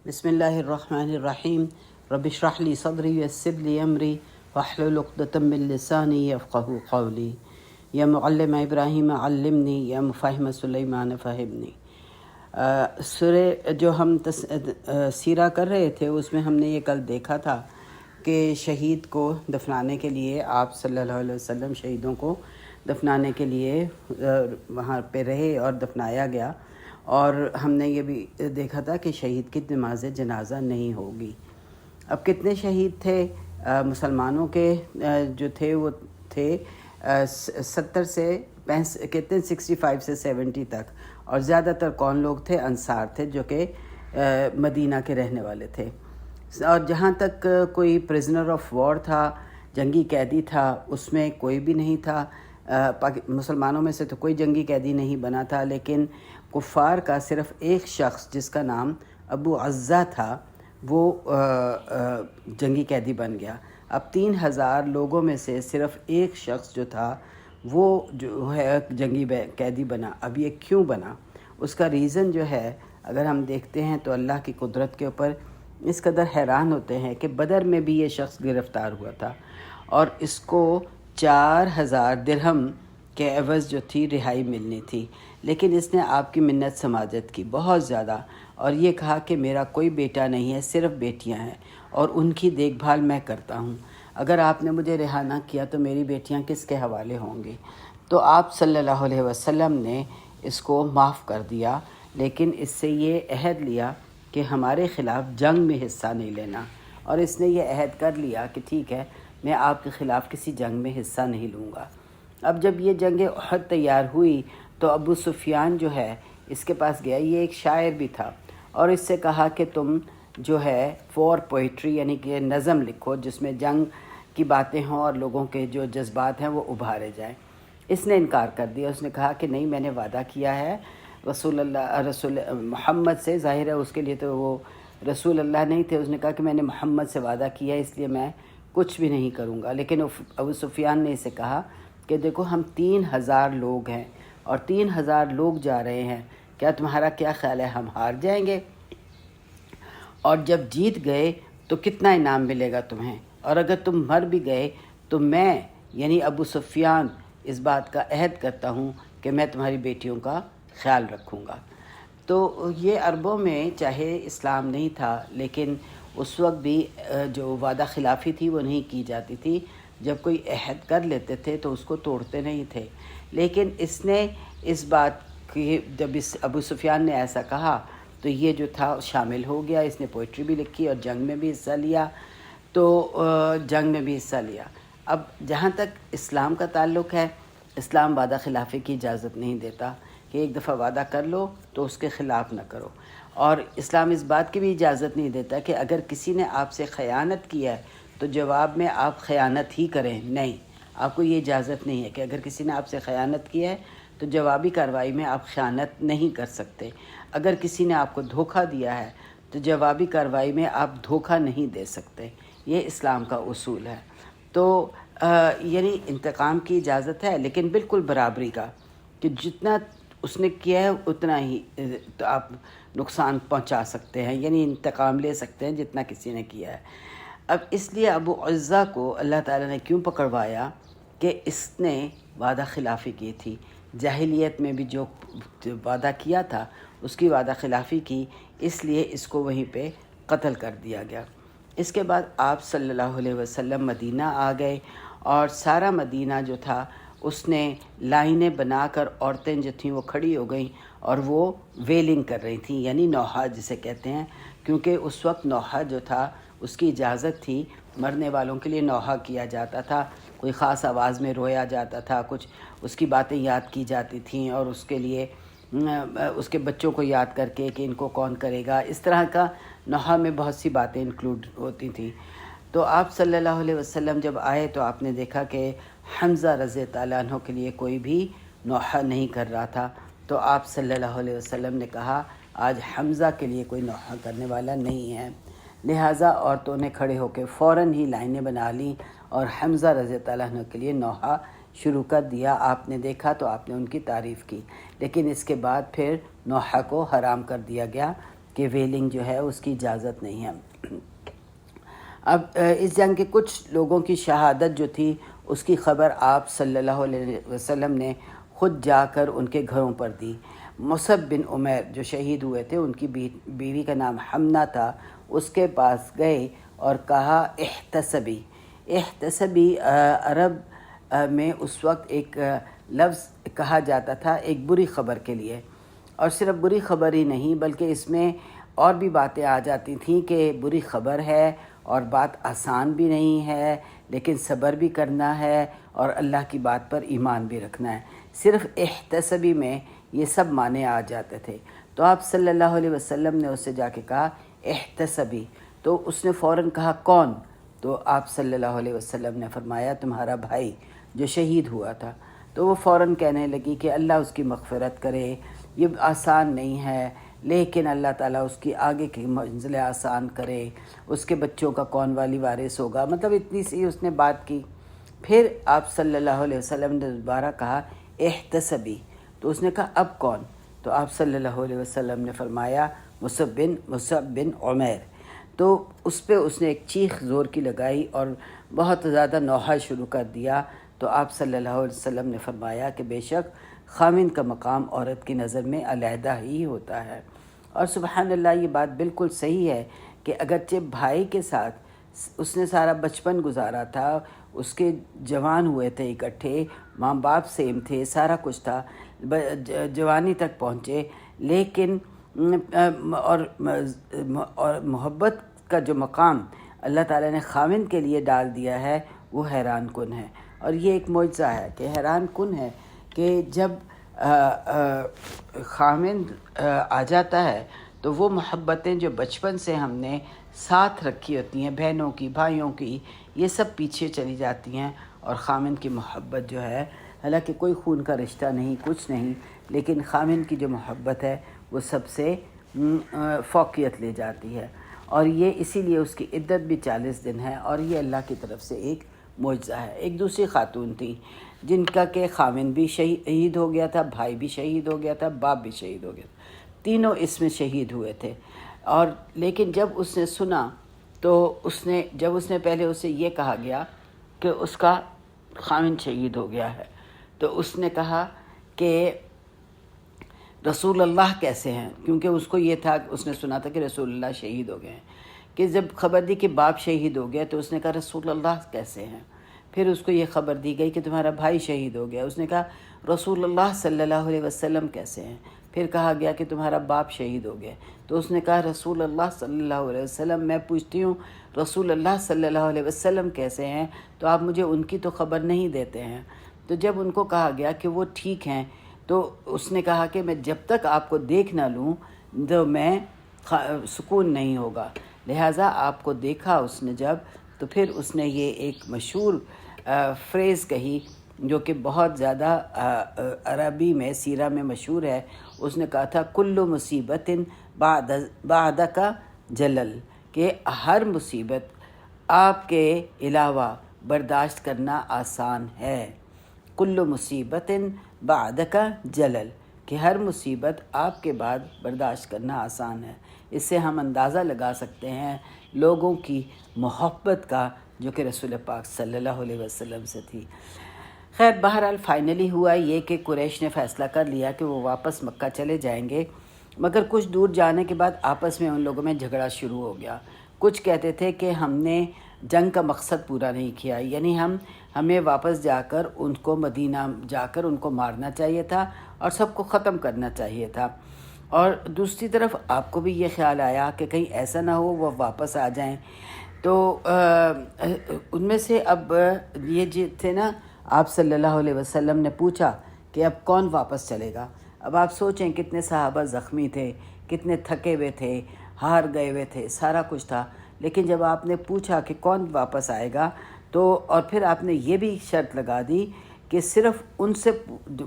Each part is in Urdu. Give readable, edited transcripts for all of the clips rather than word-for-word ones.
بسم اللہ الرحمن الرحیم رب اشرح لی صدری ویسر لی امری واحلل عقدۃ من لسانی یفقہوا قولی یا معلم ابراہیم علمنی یا مفہم سلیمان فہمنی۔ سورہ جو ہم سیرہ کر رہے تھے اس میں ہم نے یہ کل دیکھا تھا کہ شہید کو دفنانے کے لیے آپ صلی اللہ علیہ وسلم شہیدوں کو دفنانے کے لیے وہاں پہ رہے اور دفنایا گیا، اور ہم نے یہ بھی دیکھا تھا کہ شہید کی نماز جنازہ نہیں ہوگی۔ اب کتنے شہید تھے مسلمانوں کے جو تھے وہ تھے 70 سے کتنے 65 سے 70 تک، اور زیادہ تر کون لوگ تھے؟ انصار تھے جو کہ مدینہ کے رہنے والے تھے۔ اور جہاں تک کوئی پرزنر آف وار تھا، جنگی قیدی تھا، اس میں کوئی بھی نہیں تھا۔ مسلمانوں میں سے تو کوئی جنگی قیدی نہیں بنا تھا، لیکن کفار کا صرف ایک شخص جس کا نام ابو عزہ تھا وہ جنگی قیدی بن گیا۔ اب 3000 لوگوں میں سے صرف ایک شخص جو تھا وہ جو ہے جنگی قیدی بنا۔ اب یہ کیوں بنا؟ اس کا ریزن جو ہے اگر ہم دیکھتے ہیں تو اللہ کی قدرت کے اوپر اس قدر حیران ہوتے ہیں کہ بدر میں بھی یہ شخص گرفتار ہوا تھا اور اس کو 4000 درہم کے عوض جو تھی رہائی ملنی تھی، لیکن اس نے آپ کی منت سماجت کی بہت زیادہ، اور یہ کہا کہ میرا کوئی بیٹا نہیں ہے، صرف بیٹیاں ہیں اور ان کی دیکھ بھال میں کرتا ہوں، اگر آپ نے مجھے رہا نہ کیا تو میری بیٹیاں کس کے حوالے ہوں گی؟ تو آپ صلی اللہ علیہ وسلم نے اس کو معاف کر دیا، لیکن اس سے یہ عہد لیا کہ ہمارے خلاف جنگ میں حصہ نہیں لینا، اور اس نے یہ عہد کر لیا کہ ٹھیک ہے میں آپ کے خلاف کسی جنگ میں حصہ نہیں لوں گا۔ اب جب یہ جنگ احد تیار ہوئی تو ابو سفیان جو ہے اس کے پاس گیا، یہ ایک شاعر بھی تھا، اور اس سے کہا کہ تم جو ہے فور پوئٹری یعنی کہ نظم لکھو جس میں جنگ کی باتیں ہوں اور لوگوں کے جو جذبات ہیں وہ ابھارے جائیں۔ اس نے انکار کر دیا، اس نے کہا کہ نہیں، میں نے وعدہ کیا ہے رسول محمد سے، ظاہر ہے اس کے لیے تو وہ رسول اللہ نہیں تھے، اس نے کہا کہ میں نے محمد سے وعدہ کیا ہے اس لیے میں کچھ بھی نہیں کروں گا۔ لیکن ابو سفیان نے اسے کہا کہ دیکھو ہم 3000 لوگ ہیں اور 3000 لوگ جا رہے ہیں، کیا تمہارا کیا خیال ہے ہم ہار جائیں گے؟ اور جب جیت گئے تو کتنا انعام ملے گا تمہیں؟ اور اگر تم مر بھی گئے تو میں یعنی ابو سفیان اس بات کا عہد کرتا ہوں کہ میں تمہاری بیٹیوں کا خیال رکھوں گا۔ تو یہ عربوں میں چاہے اسلام نہیں تھا لیکن اس وقت بھی جو وعدہ خلافی تھی وہ نہیں کی جاتی تھی، جب کوئی عہد کر لیتے تھے تو اس کو توڑتے نہیں تھے۔ لیکن اس نے اس بات کی جب ابو سفیان نے ایسا کہا تو یہ جو تھا شامل ہو گیا، اس نے پوئٹری بھی لکھی اور جنگ میں بھی حصہ لیا، تو جنگ میں بھی حصہ لیا۔ اب جہاں تک اسلام کا تعلق ہے، اسلام وعدہ خلافی کی اجازت نہیں دیتا کہ ایک دفعہ وعدہ کر لو تو اس کے خلاف نہ کرو، اور اسلام اس بات کی بھی اجازت نہیں دیتا کہ اگر کسی نے آپ سے خیانت کی ہے تو جواب میں آپ خیانت ہی کریں، نہیں، آپ کو یہ اجازت نہیں ہے کہ اگر کسی نے آپ سے خیانت کی ہے تو جوابی کارروائی میں آپ خیانت نہیں کر سکتے۔ اگر کسی نے آپ کو دھوکہ دیا ہے تو جوابی کارروائی میں آپ دھوکہ نہیں دے سکتے، یہ اسلام کا اصول ہے۔ تو یعنی انتقام کی اجازت ہے لیکن بالکل برابری کا، کہ جتنا اس نے کیا ہے اتنا ہی تو آپ نقصان پہنچا سکتے ہیں، یعنی انتقام لے سکتے ہیں جتنا کسی نے کیا ہے۔ اب اس لیے ابو عزہ کو اللہ تعالیٰ نے کیوں پکڑوایا کہ اس نے وعدہ خلافی کی تھی، جاہلیت میں بھی جو وعدہ کیا تھا اس کی وعدہ خلافی کی، اس لیے اس کو وہیں پہ قتل کر دیا گیا۔ اس کے بعد آپ صلی اللہ علیہ وسلم مدینہ آ گئے، اور سارا مدینہ جو تھا اس نے لائنیں بنا کر عورتیں جو تھیں وہ کھڑی ہو گئیں اور وہ ویلنگ کر رہی تھیں، یعنی نوحہ جسے کہتے ہیں، کیونکہ اس وقت نوحہ جو تھا اس کی اجازت تھی، مرنے والوں کے لیے نوحہ کیا جاتا تھا، کوئی خاص آواز میں رویا جاتا تھا، کچھ اس کی باتیں یاد کی جاتی تھیں، اور اس کے لیے اس کے بچوں کو یاد کر کے کہ ان کو کون کرے گا، اس طرح کا نوحہ میں بہت سی باتیں انکلوڈ ہوتی تھیں۔ تو آپ صلی اللہ علیہ وسلم جب آئے تو آپ نے دیکھا کہ حمزہ رضی اللہ عنہ کے لیے کوئی بھی نوحہ نہیں کر رہا تھا، تو آپ صلی اللہ علیہ وسلم نے کہا آج حمزہ کے لیے کوئی نوحہ کرنے والا نہیں ہے، لہٰذا عورتوں نے کھڑے ہو کے فوراً ہی لائنیں بنا لیں اور حمزہ رضی اللہ عنہ کے لیے نوحہ شروع کر دیا۔ آپ نے دیکھا تو آپ نے ان کی تعریف کی، لیکن اس کے بعد پھر نوحہ کو حرام کر دیا گیا، کہ ویلنگ جو ہے اس کی اجازت نہیں ہے۔ اب اس جنگ کے کچھ لوگوں کی شہادت جو تھی اس کی خبر آپ صلی اللہ علیہ وسلم نے خود جا کر ان کے گھروں پر دی۔ مصعب بن عمیر جو شہید ہوئے تھے، ان کی بیوی کا نام حمنہ تھا، اس کے پاس گئے اور کہا احتسبی۔ احتسبی عرب میں اس وقت ایک لفظ کہا جاتا تھا ایک بری خبر کے لیے، اور صرف بری خبر ہی نہیں بلکہ اس میں اور بھی باتیں آ جاتی تھیں کہ بری خبر ہے اور بات آسان بھی نہیں ہے، لیکن صبر بھی کرنا ہے اور اللہ کی بات پر ایمان بھی رکھنا ہے۔ صرف احتسبی میں یہ سب معنی آ جاتے تھے۔ تو آپ صلی اللہ علیہ وسلم نے اس سے جا کے کہا احتسبی، تو اس نے فوراً کہا کون؟ تو آپ صلی اللہ علیہ وسلم نے فرمایا تمہارا بھائی جو شہید ہوا تھا۔ تو وہ فوراً کہنے لگی کہ اللہ اس کی مغفرت کرے، یہ آسان نہیں ہے، لیکن اللہ تعالیٰ اس کی آگے کی منزلیں آسان کرے، اس کے بچوں کا کون والی وارث ہوگا، مطلب اتنی سی اس نے بات کی۔ پھر آپ صلی اللہ علیہ وسلم نے دوبارہ کہا احتسبی، تو اس نے کہا اب کون؟ تو آپ صلی اللہ علیہ وسلم نے فرمایا مصعب بن عمیر۔ تو اس پہ اس نے ایک چیخ زور کی لگائی اور بہت زیادہ نوحہ شروع کر دیا۔ تو آپ صلی اللہ علیہ وسلم نے فرمایا کہ بے شک خاوند کا مقام عورت کی نظر میں علیحدہ ہی ہوتا ہے۔ اور سبحان اللہ، یہ بات بالکل صحیح ہے کہ اگرچہ بھائی کے ساتھ اس نے سارا بچپن گزارا تھا، اس کے جوان ہوئے تھے اکٹھے، ماں باپ سیم تھے، سارا کچھ تھا، جوانی تک پہنچے، لیکن اور محبت کا جو مقام اللہ تعالیٰ نے خاوند کے لیے ڈال دیا ہے وہ حیران کن ہے۔ اور یہ ایک معجزہ ہے کہ حیران کن ہے کہ جب خاوند آ جاتا ہے تو وہ محبتیں جو بچپن سے ہم نے ساتھ رکھی ہوتی ہیں، بہنوں کی، بھائیوں کی، یہ سب پیچھے چلی جاتی ہیں، اور خاوند کی محبت جو ہے، حالانکہ کوئی خون کا رشتہ نہیں، کچھ نہیں، لیکن خاوند کی جو محبت ہے وہ سب سے فوقیت لے جاتی ہے، اور یہ اسی لیے اس کی عدت بھی 40 دن ہے، اور یہ اللہ کی طرف سے ایک معجزہ ہے۔ ایک دوسری خاتون تھی جن کا کہ خاوند بھی شہید ہو گیا تھا، بھائی بھی شہید ہو گیا تھا، باپ بھی شہید ہو گیا تھا، تینوں اس میں شہید ہوئے تھے۔ اور لیکن جب اس نے سنا تو جب اس نے پہلے اسے یہ کہا گیا کہ اس کا خاوند شہید ہو گیا ہے، تو اس نے کہا کہ رسول اللہ کیسے ہیں، کیونکہ اس کو یہ تھا، اس نے سنا تھا کہ رسول اللہ شہید ہو گئے ہیں، کہ جب خبر دی کہ باپ شہید ہو گیا تو اس نے کہا رسول اللہ کیسے ہیں۔ پھر اس کو یہ خبر دی گئی کہ تمہارا بھائی شہید ہو گیا، اس نے کہا رسول اللہ صلی اللہ علیہ وسلم کیسے ہیں۔ پھر کہا گیا کہ تمہارا باپ شہید ہو گیا، تو اس نے کہا رسول اللہ صلی اللہ علیہ وسلم، میں پوچھتی ہوں رسول اللہ صلی اللہ علیہ وسلم کیسے ہیں، تو آپ مجھے ان کی تو خبر نہیں دیتے ہیں۔ تو جب ان کو کہا گیا کہ وہ ٹھیک ہیں، تو اس نے کہا کہ میں جب تک آپ کو دیکھ نہ لوں تو میں سکون نہیں ہوگا، لہٰذا آپ کو دیکھا اس نے جب، تو پھر اس نے یہ ایک مشہور فریز کہی جو کہ بہت زیادہ عربی میں، سیرہ میں مشہور ہے۔ اس نے کہا تھا کل مصیبت بعدک جلل، کہ ہر مصیبت آپ کے علاوہ برداشت کرنا آسان ہے۔ کل مصیبت بعدک جلل، کہ ہر مصیبت آپ کے بعد برداشت کرنا آسان ہے۔ اس سے ہم اندازہ لگا سکتے ہیں لوگوں کی محبت کا جو کہ رسول پاک صلی اللہ علیہ وسلم سے تھی۔ خیر بہرحال فائنلی ہوا یہ کہ قریش نے فیصلہ کر لیا کہ وہ واپس مکہ چلے جائیں گے، مگر کچھ دور جانے کے بعد آپس میں ان لوگوں میں جھگڑا شروع ہو گیا۔ کچھ کہتے تھے کہ ہم نے جنگ کا مقصد پورا نہیں کیا، یعنی ہمیں واپس جا کر ان کو مدینہ جا کر ان کو مارنا چاہیے تھا اور سب کو ختم کرنا چاہیے تھا، اور دوسری طرف آپ کو بھی یہ خیال آیا کہ کہیں ایسا نہ ہو وہ واپس آ جائیں۔ تو ان میں سے اب یہ جو تھے نا، آپ صلی اللہ علیہ وسلم نے پوچھا کہ اب کون واپس چلے گا۔ اب آپ سوچیں کتنے صحابہ زخمی تھے، کتنے تھکے ہوئے تھے، ہار گئے ہوئے تھے، سارا کچھ تھا، لیکن جب آپ نے پوچھا کہ کون واپس آئے گا تو، اور پھر آپ نے یہ بھی شرط لگا دی کہ صرف ان سے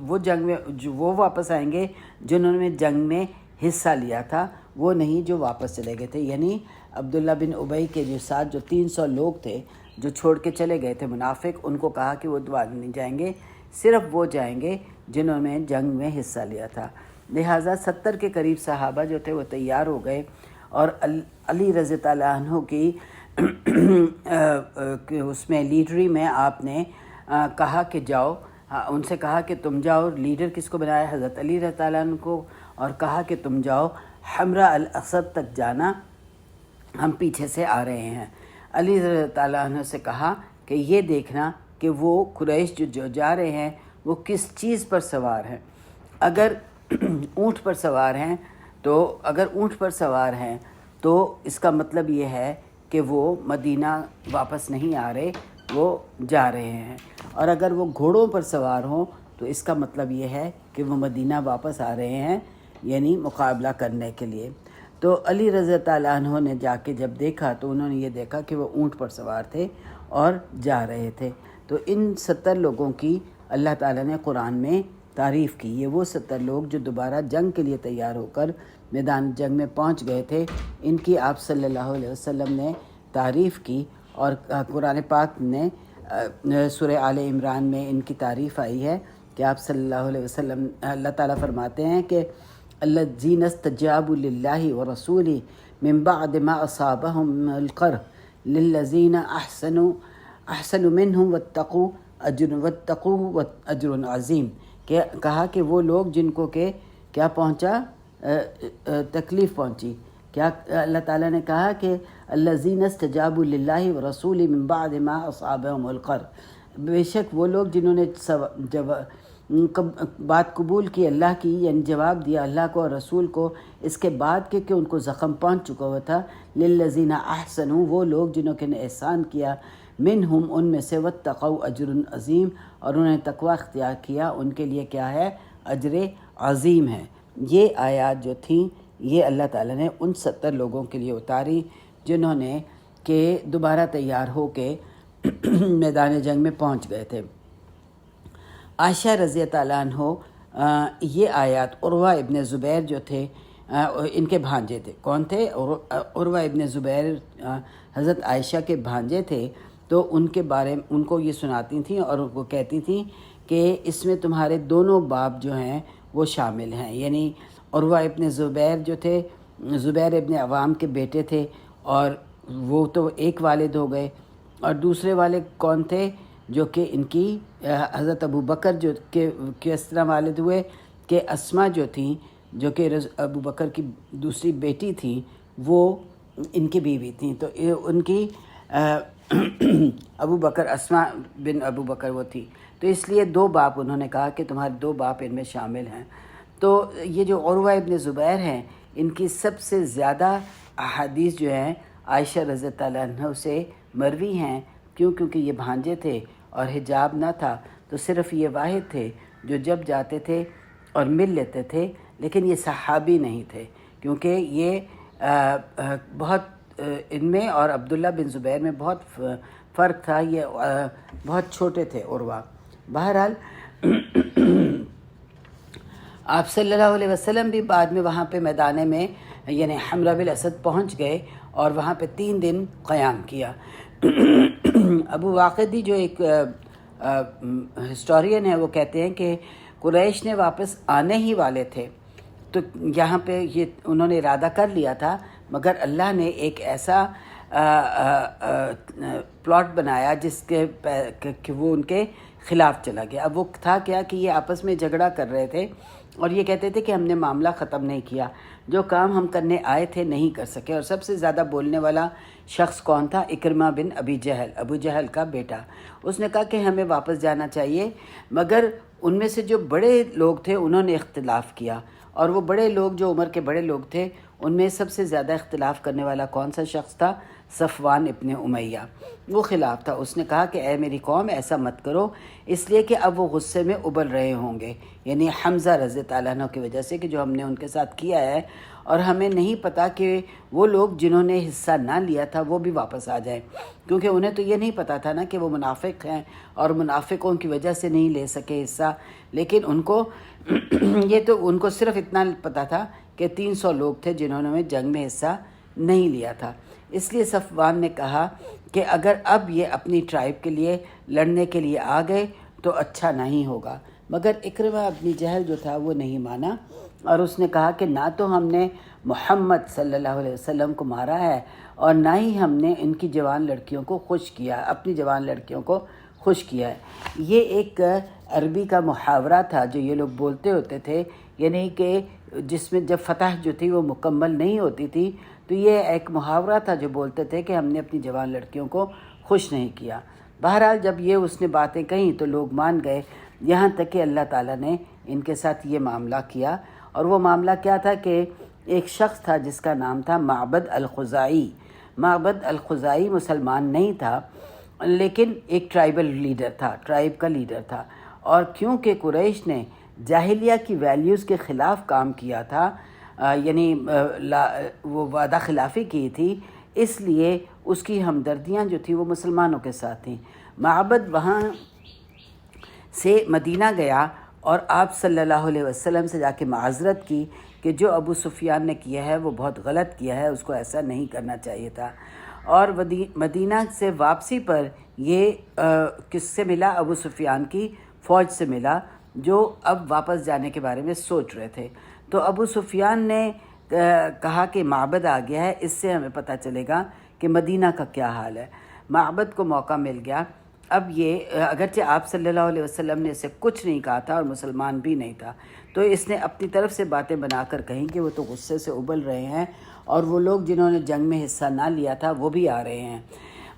وہ جنگ میں وہ واپس آئیں گے جنہوں نے جنگ میں حصہ لیا تھا، وہ نہیں جو واپس چلے گئے تھے۔ یعنی عبداللہ بن ابی کے جو ساتھ جو 300 لوگ تھے جو چھوڑ کے چلے گئے تھے منافق، ان کو کہا کہ وہ دوبارہ نہیں جائیں گے، صرف وہ جائیں گے جنہوں نے جنگ میں حصہ لیا تھا۔ لہٰذا 70 کے قریب صحابہ جو تھے وہ تیار ہو گئے، اور علی رضی اللہ عنہ کی اس میں لیڈری میں آپ نے کہا کہ جاؤ، ان سے کہا کہ تم جاؤ، لیڈر کس کو بنایا؟ حضرت علی رضی اللہ عنہ کو، اور کہا کہ تم جاؤ حمراء الاسد تک جانا، ہم پیچھے سے آ رہے ہیں۔ علی رضی اللہ عنہ سے کہا کہ یہ دیکھنا کہ وہ قریش جو جا رہے ہیں وہ کس چیز پر سوار ہیں۔ اگر اونٹ پر سوار ہیں تو اس کا مطلب یہ ہے کہ وہ مدینہ واپس نہیں آ رہے، وہ جا رہے ہیں، اور اگر وہ گھوڑوں پر سوار ہوں تو اس کا مطلب یہ ہے کہ وہ مدینہ واپس آ رہے ہیں، یعنی مقابلہ کرنے کے لیے۔ تو علی رضی اللہ عنہ نے جا کے جب دیکھا تو انہوں نے یہ دیکھا کہ وہ اونٹ پر سوار تھے اور جا رہے تھے۔ تو ان 70 لوگوں کی اللہ تعالیٰ نے قرآن میں تعریف کی۔ یہ وہ 70 لوگ جو دوبارہ جنگ کے لیے تیار ہو کر میدان جنگ میں پہنچ گئے تھے، ان کی آپ صلی اللہ علیہ وسلم نے تعریف کی، اور قرآن پاک نے سورہ آل عمران میں ان کی تعریف آئی ہے کہ آپ صلی اللہ علیہ وسلم، اللہ تعالیٰ فرماتے ہیں کہ الذین استجابوا للہ ورسولہ من بعد ما اصابہم القرح للذین احسنوا منہم واتقوا اجر عظیم، کہ کہا کہ وہ لوگ جن کو کہ کیا پہنچا، تکلیف پہنچی، کیا اللہ تعالیٰ نے کہا کہ الذین استجابوا للہ ورسولہ من بعد ما اصابہم القرح، بے شک وہ لوگ جنہوں نے بات قبول کی اللہ کی، یعنی جواب دیا اللہ کو اور رسول کو اس کے بعد کہ ان کو زخم پہنچ چکا ہوا تھا، للذین احسنوا، وہ لوگ جنہوں نے احسان کیا، منہم، ان میں سے، واتقوا اجر عظیم، اور انہوں نے تقوی اختیار کیا، ان کے لیے کیا ہے؟ اجر عظیم ہے۔ یہ آیات جو تھیں یہ اللہ تعالیٰ نے ان 70 لوگوں کے لیے اتاری جنہوں نے کہ دوبارہ تیار ہو کے میدان جنگ میں پہنچ گئے تھے۔ عائشہ رضی اللہ عنہ یہ آیات عروہ ابن زبیر جو تھے ان کے بھانجے تھے۔ کون تھے؟ عروہ ابن زبیر حضرت عائشہ کے بھانجے تھے، تو ان کے بارے میں ان کو یہ سناتی تھیں اور وہ کہتی تھیں کہ اس میں تمہارے دونوں باپ جو ہیں وہ شامل ہیں، یعنی عروہ ابن زبیر جو تھے زبیر ابن عوام کے بیٹے تھے، اور وہ تو ایک والد ہو گئے، اور دوسرے والد کون تھے جو کہ ان کی حضرت ابو بکر جو کہ کس طرح والد ہوئے کہ اسما جو تھیں، جو کہ ابو بکر کی دوسری بیٹی تھیں، وہ ان کی بیوی تھیں، تو ان کی ابو بکر اسما بن ابو بکر وہ تھی، تو اس لیے 2 باپ انہوں نے کہا کہ تمہارے 2 باپ ان میں شامل ہیں۔ تو یہ جو عروہ ابن زبیر ہیں ان کی سب سے زیادہ احادیث جو ہیں عائشہ رضی اللہ عنہ سے مروی ہیں، کیونکہ یہ بھانجے تھے اور حجاب نہ تھا، تو صرف یہ واحد تھے جو جب جاتے تھے اور مل لیتے تھے، لیکن یہ صحابی نہیں تھے، کیونکہ یہ بہت ان میں اور عبداللہ بن زبیر میں بہت فرق تھا، یہ بہت چھوٹے تھے عروہ۔ بہرحال آپ صلی اللہ علیہ وسلم بھی بعد میں وہاں پہ میدان میں یعنی حمراء الاسد پہنچ گئے اور وہاں پہ 3 دن قیام کیا۔ ابو واقدی جو ایک ہسٹورین ہے وہ کہتے ہیں کہ قریش نے واپس آنے ہی والے تھے، تو یہاں پہ یہ انہوں نے ارادہ کر لیا تھا، مگر اللہ نے ایک ایسا پلاٹ بنایا جس کے کہ وہ ان کے خلاف چلا گیا۔ اب وہ تھا کیا کہ یہ آپس میں جھگڑا کر رہے تھے اور یہ کہتے تھے کہ ہم نے معاملہ ختم نہیں کیا، جو کام ہم کرنے آئے تھے نہیں کر سکے، اور سب سے زیادہ بولنے والا شخص کون تھا؟ اکرمہ بن ابی جہل، ابو جہل کا بیٹا۔ اس نے کہا کہ ہمیں واپس جانا چاہیے، مگر ان میں سے جو بڑے لوگ تھے انہوں نے اختلاف کیا، اور وہ بڑے لوگ جو عمر کے بڑے لوگ تھے ان میں سب سے زیادہ اختلاف کرنے والا کون سا شخص تھا؟ صفوان ابن امیہ، وہ خلاف تھا۔ اس نے کہا کہ اے میری قوم ایسا مت کرو، اس لیے کہ اب وہ غصے میں ابل رہے ہوں گے، یعنی حمزہ رضی اللہ عنہ کی وجہ سے کہ جو ہم نے ان کے ساتھ کیا ہے، اور ہمیں نہیں پتہ کہ وہ لوگ جنہوں نے حصہ نہ لیا تھا وہ بھی واپس آ جائیں، کیونکہ انہیں تو یہ نہیں پتہ تھا نا کہ وہ منافق ہیں اور منافقوں کی وجہ سے نہیں لے سکے حصہ، لیکن ان کو یہ تو ان کو صرف اتنا پتہ تھا کہ 300 لوگ تھے جنہوں نے جنگ میں حصہ نہیں لیا تھا۔ اس لیے صفوان نے کہا کہ اگر اب یہ اپنی ٹرائب کے لیے لڑنے کے لیے آ گئے تو اچھا نہیں ہوگا، مگر اکرمہ ابن جہل جو تھا وہ نہیں مانا، اور اس نے کہا کہ نہ تو ہم نے محمد صلی اللہ علیہ وسلم کو مارا ہے اور نہ ہی ہم نے ان کی جوان لڑکیوں کو خوش کیا، اپنی جوان لڑکیوں کو خوش کیا ہے۔ یہ ایک عربی کا محاورہ تھا جو یہ لوگ بولتے ہوتے تھے، یعنی کہ جس میں جب فتح جو تھی وہ مکمل نہیں ہوتی تھی تو یہ ایک محاورہ تھا جو بولتے تھے کہ ہم نے اپنی جوان لڑکیوں کو خوش نہیں کیا۔ بہرحال جب یہ اس نے باتیں کہیں تو لوگ مان گئے، یہاں تک کہ اللہ تعالیٰ نے ان کے ساتھ یہ معاملہ کیا۔ اور وہ معاملہ کیا تھا کہ ایک شخص تھا جس کا نام تھا معبد الخزاعی۔ معبد الخزاعی مسلمان نہیں تھا لیکن ایک ٹرائبل لیڈر تھا، ٹرائب کا لیڈر تھا، اور کیونکہ قریش نے جاہلیہ کی ویلیوز کے خلاف کام کیا تھا، یعنی وہ وعدہ خلافی کی تھی، اس لیے اس کی ہمدردیاں جو تھی وہ مسلمانوں کے ساتھ تھیں۔ معبد وہاں سے مدینہ گیا اور آپ صلی اللہ علیہ وسلم سے جا کے معذرت کی کہ جو ابو سفیان نے کیا ہے وہ بہت غلط کیا ہے، اس کو ایسا نہیں کرنا چاہیے تھا۔ اور مدینہ سے واپسی پر یہ کس سے ملا؟ ابو سفیان کی فوج سے ملا جو اب واپس جانے کے بارے میں سوچ رہے تھے۔ تو ابو سفیان نے کہا کہ معبد آ گیا ہے، اس سے ہمیں پتہ چلے گا کہ مدینہ کا کیا حال ہے۔ معبد کو موقع مل گیا۔ اب یہ اگرچہ آپ صلی اللہ علیہ وسلم نے اسے کچھ نہیں کہا تھا اور مسلمان بھی نہیں تھا، تو اس نے اپنی طرف سے باتیں بنا کر کہیں کہ وہ تو غصے سے ابل رہے ہیں اور وہ لوگ جنہوں نے جنگ میں حصہ نہ لیا تھا وہ بھی آ رہے ہیں،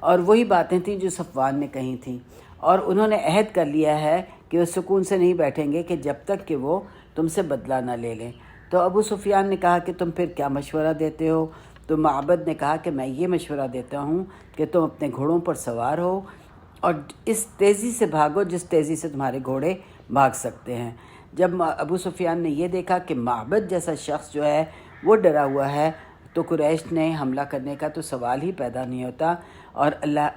اور وہی باتیں تھیں جو صفوان نے کہی تھیں، اور انہوں نے عہد کر لیا ہے کہ وہ سکون سے نہیں بیٹھیں گے کہ جب تک کہ وہ تم سے بدلہ نہ لے لیں۔ تو ابو سفیان نے کہا کہ تم پھر کیا مشورہ دیتے ہو؟ تو معبد نے کہا کہ میں یہ مشورہ دیتا ہوں کہ تم اپنے گھوڑوں پر سوار ہو اور اس تیزی سے بھاگو جس تیزی سے تمہارے گھوڑے بھاگ سکتے ہیں۔ جب ابو سفیان نے یہ دیکھا کہ معبد جیسا شخص جو ہے وہ ڈرا ہوا ہے تو قریش نے حملہ کرنے کا تو سوال ہی پیدا نہیں ہوتا، اور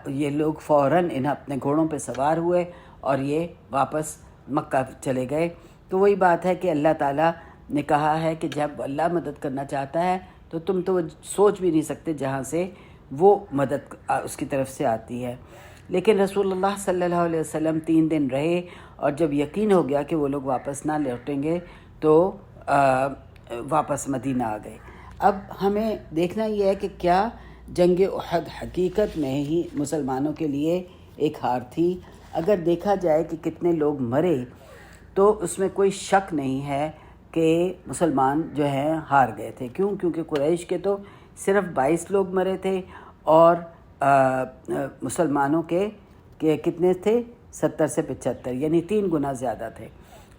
یہ لوگ فوراً اپنے گھوڑوں پہ سوار ہوئے اور یہ واپس مکہ چلے گئے۔ تو وہی بات ہے کہ اللہ تعالیٰ نے کہا ہے کہ جب اللہ مدد کرنا چاہتا ہے تو تم تو سوچ بھی نہیں سکتے جہاں سے وہ مدد اس کی طرف سے آتی ہے۔ لیکن رسول اللہ صلی اللہ علیہ وسلم 3 دن رہے، اور جب یقین ہو گیا کہ وہ لوگ واپس نہ لوٹیں گے تو واپس مدینہ آ گئے۔ اب ہمیں دیکھنا یہ ہے کہ کیا جنگ احد حقیقت میں ہی مسلمانوں کے لیے ایک ہار تھی؟ اگر دیکھا جائے کہ کتنے لوگ مرے تو اس میں کوئی شک نہیں ہے کہ مسلمان جو ہیں ہار گئے تھے۔ کیونکہ قریش کے تو صرف 22 لوگ مرے تھے اور مسلمانوں کے کتنے تھے؟ 70 سے 75، یعنی 3 گنا زیادہ تھے۔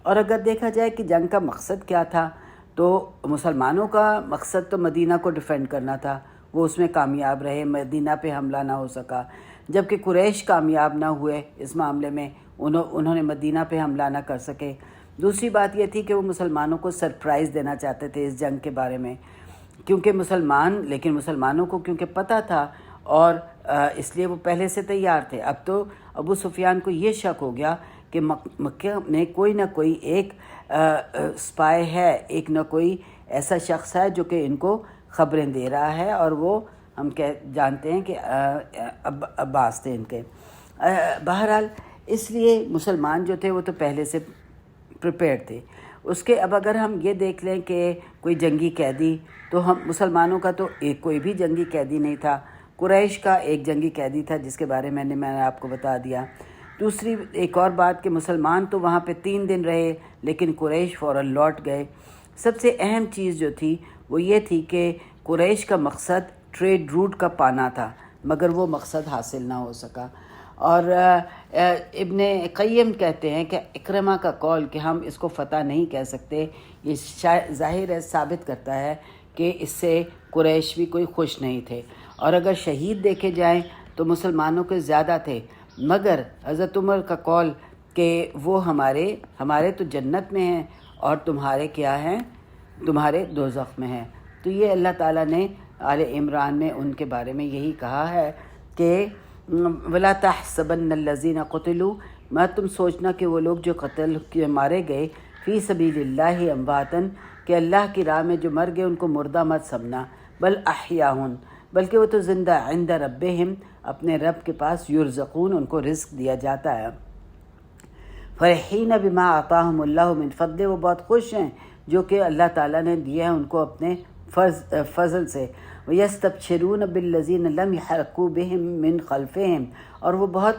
اور اگر دیکھا جائے کہ جنگ کا مقصد کیا تھا تو مسلمانوں کا مقصد تو مدینہ کو ڈیفینڈ کرنا تھا، وہ اس میں کامیاب رہے، مدینہ پہ حملہ نہ ہو سکا، جبکہ قریش کامیاب نہ ہوئے اس معاملے میں، انہوں نے مدینہ پہ حملہ نہ کر سکے۔ دوسری بات یہ تھی کہ وہ مسلمانوں کو سرپرائز دینا چاہتے تھے اس جنگ کے بارے میں، کیونکہ مسلمانوں کو کیونکہ پتہ تھا اور اس لیے وہ پہلے سے تیار تھے۔ اب تو ابو سفیان کو یہ شک ہو گیا کہ مکہ میں کوئی نہ کوئی ایک اسپائی ہے، ایک نہ کوئی ایسا شخص ہے جو کہ ان کو خبریں دے رہا ہے، اور وہ ہم جانتے ہیں کہ عباس تھے ان کے۔ بہرحال اس لیے مسلمان جو تھے وہ تو پہلے سے پریپیئر تھے۔ اس کے اب اگر ہم یہ دیکھ لیں کہ کوئی جنگی قیدی، تو ہم مسلمانوں کا تو کوئی بھی جنگی قیدی نہیں تھا، قریش کا ایک جنگی قیدی تھا جس کے بارے میں نے آپ کو بتا دیا۔ دوسری ایک اور بات کہ مسلمان تو وہاں پہ 3 دن رہے لیکن قریش فوراً لوٹ گئے۔ سب سے اہم چیز جو تھی وہ یہ تھی کہ قریش کا مقصد ٹریڈ روٹ کا پانا تھا، مگر وہ مقصد حاصل نہ ہو سکا۔ اور ابن قیم کہتے ہیں کہ اکرمہ کا قول کہ ہم اس کو فتح نہیں کہہ سکتے، یہ ظاہر ہے ثابت کرتا ہے کہ اس سے قریش بھی کوئی خوش نہیں تھے۔ اور اگر شہید دیکھے جائیں تو مسلمانوں کے زیادہ تھے، مگر حضرت عمر کا قول کہ وہ ہمارے تو جنت میں ہیں اور تمہارے کیا ہیں؟ تمہارے دوزخ میں ہیں۔ تو یہ اللہ تعالیٰ نے آل عمران میں ان کے بارے میں یہی کہا ہے کہ وَلَا تَحْسَبَنَّ الَّذِينَ قُتِلُوا، مت تم سوچنا کہ وہ لوگ جو قتل کے مارے گئے فی سبیل اللہ امواتن، کہ اللہ کی راہ میں جو مر گئے ان کو مردہ مت سمجھنا، بل احیاء، بلکہ وہ تو زندہ، عند ربہم، اپنے رب کے پاس، یرزقون، ان کو رزق دیا جاتا ہے۔ فرحین بما آتاہم اللہ من فضلہ، وہ بہت خوش ہیں جو کہ اللہ تعالیٰ نے دیا ہے ان کو اپنے فضل سے. وَيَسْتَبْشِرُونَ بِالَّذِينَ لَمْ يَلْحَقُوا بِهِم مِّن خَلْفِهِم، اور وہ بہت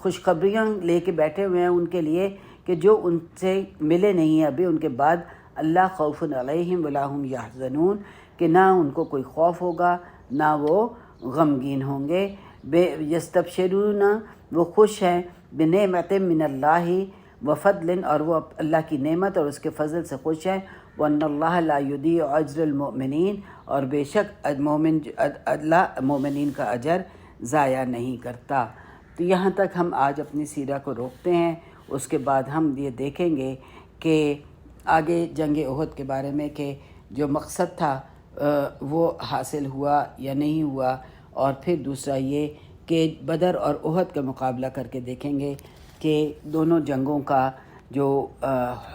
خوشخبریاں لے کے بیٹھے ہوئے ہیں ان کے لیے کہ جو ان سے ملے نہیں ہیں ابھی ان کے بعد. اللہ خوف علیہم ولا هم یحزنون، کہ نہ ان کو کوئی خوف ہوگا نہ وہ غمگین ہوں گے. یستبشرون، وہ خوش ہیں، بنعمت من اللہ وفضل، اور وہ اللہ کی نعمت اور اس کے فضل سے خوش ہیں. وَأَنَّ اللَّهَ لَا يُضِيعُ أَجْرَ الْمُؤْمِنِينَ، اور بے شک اللہ مومنین کا اجر ضائع نہیں کرتا. تو یہاں تک ہم آج اپنی سیرہ کو روکتے ہیں. اس کے بعد ہم یہ دیکھیں گے کہ آگے جنگ احد کے بارے میں کہ جو مقصد تھا وہ حاصل ہوا یا نہیں ہوا، اور پھر دوسرا یہ کہ بدر اور احد کا مقابلہ کر کے دیکھیں گے کہ دونوں جنگوں کا جو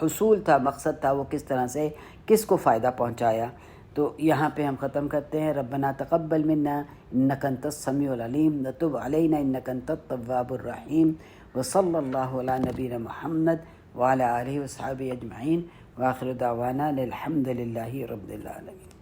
حصول تھا، مقصد تھا، وہ کس طرح سے کس کو فائدہ پہنچایا. تو یہاں پہ ہم ختم کرتے ہیں. ربنا تقبل منا انک انت السمیع العلیم وتب علینا انک انت التواب الرحیم. وصلی اللہ علی نبینا محمد وعلی آلہ وصحبہ اجمعین، وآخر دعوانا الحمد للہ رب العالمین.